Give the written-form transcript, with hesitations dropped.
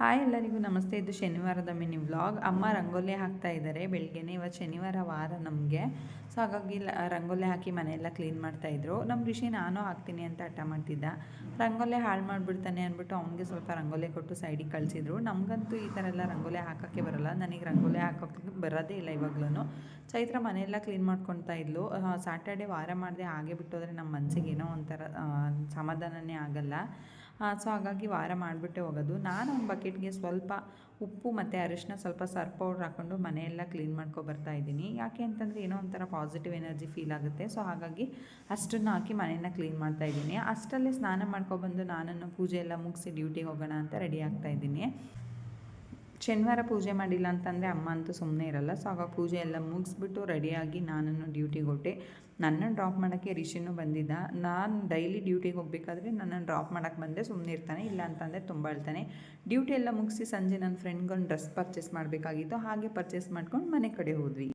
Hi ಎಲ್ಲರಿಗೂ ನಮಸ್ತೆ. ಇದು ಶನಿವಾರದ ಮಿನಿ ವ್ಲಾಗ್. ಅಮ್ಮ ರಂಗೋಲಿ ಹಾಕ್ತಾ ಇದ್ದಾರೆ ಬೆಳಗ್ಗೆನೇ. ಇವತ್ತು ಶನಿವಾರ ವಾರ ನಮಗೆ, ಸೊ ಹಾಗಾಗಿ ರಂಗೋಲಿ ಹಾಕಿ ಮನೆಯೆಲ್ಲ ಕ್ಲೀನ್ ಮಾಡ್ತಾಯಿದ್ರು. ನಮ್ಮ ರಿಷಿ ನಾನು ಹಾಕ್ತೀನಿ ಅಂತ ಹಠ ಮಾಡ್ತಿದ್ದ. ರಂಗೋಲಿ ಹಾಳು ಮಾಡಿಬಿಡ್ತಾನೆ ಅಂದ್ಬಿಟ್ಟು ಅವನಿಗೆ ಸ್ವಲ್ಪ ರಂಗೋಲಿ ಕೊಟ್ಟು ಸೈಡಿಗೆ ಕಳಿಸಿದ್ರು. ನಮಗಂತೂ ಈ ಥರ ಎಲ್ಲ ರಂಗೋಲಿ ಹಾಕೋಕ್ಕೆ ಬರೋಲ್ಲ. ನನಗೆ ರಂಗೋಲಿ ಹಾಕೋಕ್ಕೆ ಬರೋದೇ ಇಲ್ಲ ಇವಾಗ್ಲೂ. ಚೈತ್ರ ಮನೆಯೆಲ್ಲ ಕ್ಲೀನ್ ಮಾಡ್ಕೊತಾ ಇದ್ಲು. ಸಾಟರ್ಡೆ ವಾರ ಮಾಡದೆ ಹಾಗೆ ಬಿಟ್ಟೋದ್ರೆ ನಮ್ಮ ಮನಸ್ಸಿಗೆ ಏನೋ ಒಂಥರ ಸಮಾಧಾನನೇ ಆಗಲ್ಲ. ಸೊ ಹಾಗಾಗಿ ವಾರ ಮಾಡಿಬಿಟ್ಟೆ ಹೋಗೋದು. ನಾನು ಒಂದು ಬಕೆಟ್ಗೆ ಸ್ವಲ್ಪ ಉಪ್ಪು ಮತ್ತು ಅರಿಶಿನ, ಸ್ವಲ್ಪ ಸರ್ಫ್ ಪೌಡ್ರ್ ಹಾಕ್ಕೊಂಡು ಮನೆಯೆಲ್ಲ ಕ್ಲೀನ್ ಬರ್ತಾ ಇದ್ದೀನಿ. ಯಾಕೆ ಅಂತಂದರೆ ಏನೋ ಒಂಥರ ಪಾಸಿಟಿವ್ ಎನರ್ಜಿ ಫೀಲ್ ಆಗುತ್ತೆ. ಸೊ ಹಾಗಾಗಿ ಅಷ್ಟನ್ನು ಹಾಕಿ ಮನೆಯನ್ನು ಕ್ಲೀನ್ ಮಾಡ್ತಾಯಿದ್ದೀನಿ. ಅಷ್ಟರಲ್ಲೇ ಸ್ನಾನ ಮಾಡ್ಕೊಬಂದು ನಾನನ್ನು ಪೂಜೆ ಎಲ್ಲ ಮುಗಿಸಿ ಡ್ಯೂಟಿಗೆ ಹೋಗೋಣ ಅಂತ ರೆಡಿ ಆಗ್ತಾಯಿದ್ದೀನಿ. ಶನಿವಾರ ಪೂಜೆ ಮಾಡಿಲ್ಲ ಅಂತಂದರೆ ಅಮ್ಮ ಅಂತೂ ಸುಮ್ಮನೆ ಇರಲ್ಲ. ಸೊ ಆಗ ಪೂಜೆ ಎಲ್ಲ ಮುಗಿಸ್ಬಿಟ್ಟು ರೆಡಿಯಾಗಿ ನಾನನ್ನು ಡ್ಯೂಟಿಗೆ ಹೊಟ್ಟೆ. ನನ್ನನ್ನು ಡ್ರಾಪ್ ಮಾಡೋಕ್ಕೆ ರಿಷಿನೂ ಬಂದಿದ್ದ. ನಾನು ಡೈಲಿ ಡ್ಯೂಟಿಗೆ ಹೋಗಬೇಕಾದ್ರೆ ನನ್ನನ್ನು ಡ್ರಾಪ್ ಮಾಡೋಕ್ಕೆ ಬಂದರೆ ಸುಮ್ಮನೆ ಇರ್ತಾನೆ, ಇಲ್ಲ ಅಂತಂದರೆ ತುಂಬ ಹೇಳ್ತಾನೆ. ಡ್ಯೂಟಿ ಎಲ್ಲ ಮುಗಿಸಿ ಸಂಜೆ ನನ್ನ ಫ್ರೆಂಡ್ಗೊಂದು ಡ್ರೆಸ್ ಪರ್ಚೇಸ್ ಮಾಡಬೇಕಾಗಿತ್ತು. ಹಾಗೆ ಪರ್ಚೇಸ್ ಮಾಡ್ಕೊಂಡು ಮನೆ ಕಡೆ ಹೋದ್ವಿ.